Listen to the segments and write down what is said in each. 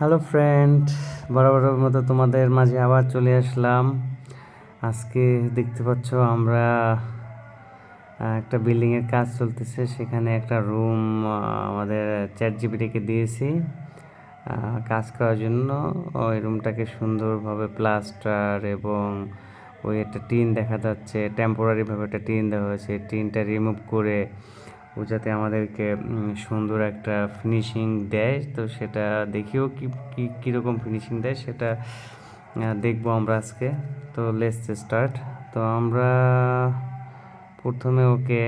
Hello friend, বরাবরের মতো তোমাদের মাঝে আবার চলে আসলাম। আজকে দেখতে পাচ্ছ আমরা একটা বিল্ডিংয়ের কাজ চলতেছে, সেখানে একটা রুম আমাদের চ্যাট জিপিটিকে দিয়েছি কাজ করার জন্য। ওই রুমটাকে সুন্দরভাবে প্লাস্টার এবং ওই একটা টিন দেখা যাচ্ছে, টেম্পোরারিভাবে একটা টিন দেওয়া হয়েছে, টিনটা রিমুভ করে ও যাতে আমাদেরকে সুন্দর একটা ফিনিশিং দেয়। তো সেটা দেখিও কীরকম ফিনিশিং দেয় সেটা দেখবো আমরা আজকে। তো লেটস স্টার্ট। তো আমরা প্রথমে ওকে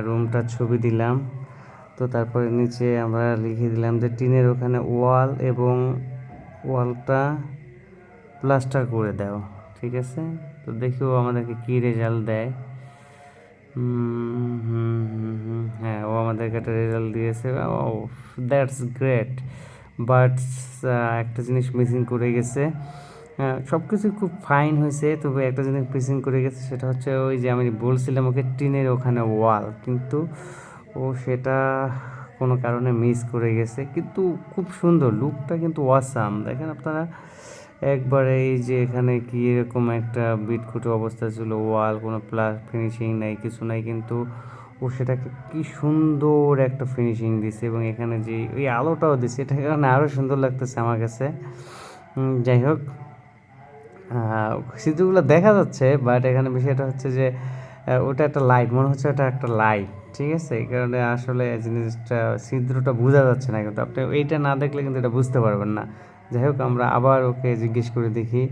রুমটা ছবি দিলাম। তো তারপরে নিচে আমরা লিখে দিলাম যে টিনের ওখানে ওয়াল এবং ওয়ালটা প্লাস্টার করে দাও। ঠিক আছে, তো দেখিও আমাদেরকে কী রেজাল্ট দেয়। হ্যাঁ, ও আমাদেরকে একটা রেজাল্ট দিয়েছে। ও দ্যাটস গ্রেট, বাট একটা জিনিস মিসিং করে গেছে। সব কিছু খুব ফাইন হয়েছে, তবে একটা জিনিস মিসিং করে গেছে, সেটা হচ্ছে ওই যে আমি বলছিলাম ওকে টিনের ওখানে ওয়াল, কিন্তু ও সেটা কোনো কারণে মিস করে গেছে। কিন্তু খুব সুন্দর লুকটা, কিন্তু ওয়াসাম। দেখেন আপনারা একবারে, এই যে এখানে কি এরকম একটা বিটখুটে অবস্থা ছিল, ওয়াল কোনো প্লাস ফিনিশিং নাই, কিছু নাই, কিন্তু ও সেটাকে কি সুন্দর একটা ফিনিশিং দিছে। এবং এখানে যে ওই আলোটাও দিছে, এটা কারণে আরও সুন্দর লাগতেছে আমার কাছে। যাই হোক, সিঁদুরগুলো দেখা যাচ্ছে, বাট এখানে বিষয়টা হচ্ছে যে ওটা একটা লাইট, মনে হচ্ছে ওটা একটা লাইট। ঠিক আছে, এই কারণে আসলে জিনিসটা ছিদ্রটা বোঝা যাচ্ছে না, কিন্তু আপনি এইটা না দেখলে কিন্তু এটা বুঝতে পারবেন না। যাই হোক, আমরা আবার ওকে জিজ্ঞেস করে দেখি।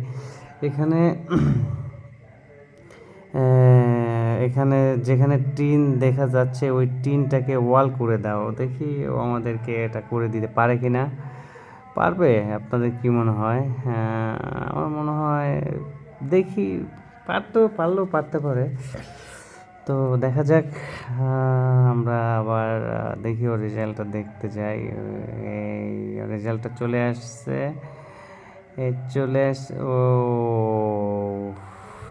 এখানে এখানে যেখানে টিন দেখা যাচ্ছে ওই টিনটাকে ওয়াল করে দাও, দেখি ও আমাদেরকে এটা করে দিতে পারে কি না। পারবে? আপনাদের কি মনে হয়? আমার মনে হয়, দেখি, পারলেও পারতে পারে। তো দেখা যাক। আমরা আবার দেখি ওর রেজাল্টটা দেখতে যাই। এই রেজাল্টটা চলে আসছে, ও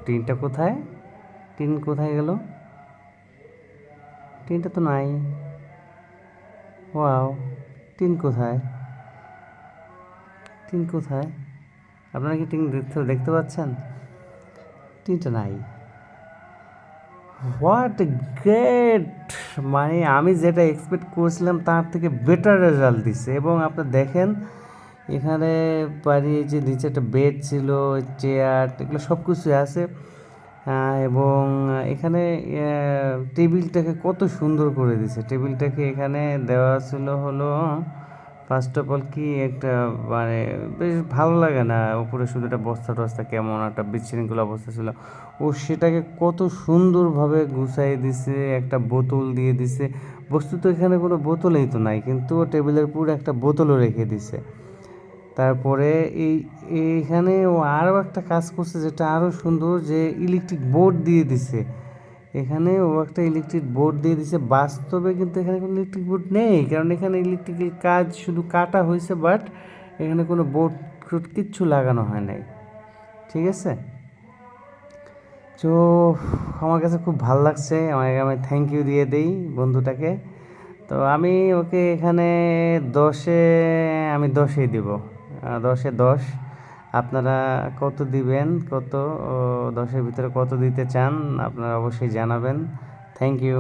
টিনটা কোথায়? টিন কোথায় গেল? টিনটা তো নাই। ওয়াও, টিন কোথায়? টিন কোথায়? আপনারা কি টিন দেখতে পাচ্ছেন? টিনটা নাই। What great! মানে আমি যেটা এক্সপেক্ট করেছিলাম তার থেকে বেটার রেজাল্ট দিচ্ছে। এবং আপনি দেখেন এখানে বাড়ি যে নিচে একটা বেড ছিল, চেয়ার, এগুলো সব কিছুই আছে। এবং এখানে টেবিলটাকে কত সুন্দর করে দিছে। টেবিলটাকে এখানে দেওয়া ছিল হলো, ফার্স্ট অফ অল কি একটা, মানে বেশ ভালো লাগে না, উপরে শুধু একটা বস্তা টস্তা কেমন একটা বিশৃঙ্খল অবস্থা ছিল। ও সেটাকে কত সুন্দরভাবে গুছাই দিছে, একটা বোতল দিয়ে দিছে। বস্তুত এখানে কোনো বোতলই তো নাই, কিন্তু ও টেবিলের পুরো একটা বোতলও রেখে দিছে। তারপরে এইখানে ও আরও একটা কাজ করছে যেটা আরও সুন্দর, যে ইলেকট্রিক বোর্ড দিয়ে দিছে। এখানে ও একটা ইলেকট্রিক বোর্ড দিয়ে দিছে। বাস্তবে কিন্তু এখানে কোনো ইলেকট্রিক বোর্ড নেই, কারণ এখানে ইলেকট্রিক্যাল কাজ শুধু কাটা হয়েছে, বাট এখানে কোনো বোর্ড কিচ্ছু লাগানো হয় নাই। ঠিক আছে, তো আমার কাছে খুব ভালো লাগছে। আমি থ্যাংক ইউ দিয়ে দেই বন্ধুটাকে। তো আমি ওকে এখানে 10-এ, আমি 10-এই দিব। 10-এ 10। আপনারা কত দিবেন? কত 10-এর ভিতরে কত দিতে চান আপনারা অবশ্যই জানাবেন। Thank you.